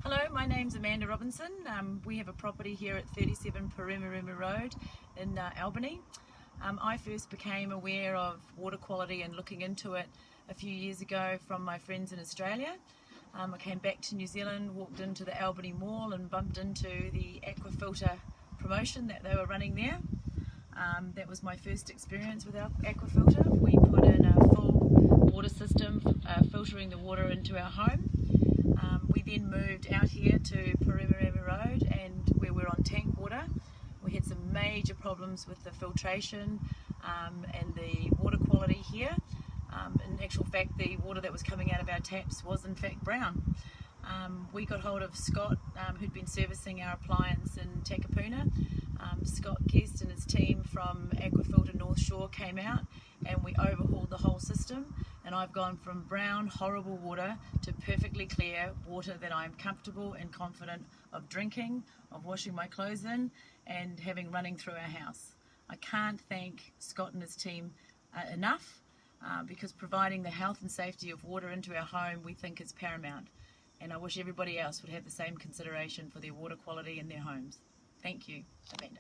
Hello, my name's Amanda Robinson. We have a property here at 37 Parema Road in Albany. I first became aware of water quality and looking into it a few years ago from my friends in Australia. I came back to New Zealand, walked into the Albany Mall and bumped into the Aqua filter promotion that they were running there. That was my first experience with our Aqua filter. We put in a full water system filtering the water into our home. We then moved out here to Parema Road and where we're on tank water. We had some major problems with the filtration and the water quality here. In actual fact, the water that was coming out of our taps was in fact brown. We got hold of Scott, who'd been servicing our appliance in Takapuna. Scott Guest and his team from Aqua Filter North Shore came out and we overhauled the whole system, and I've gone from brown horrible water to perfectly clear water that I'm comfortable and confident of drinking, of washing my clothes in and having running through our house. I can't thank Scott and his team enough because providing the health and safety of water into our home we think is paramount, and I wish everybody else would have the same consideration for their water quality in their homes. Thank you, Amanda.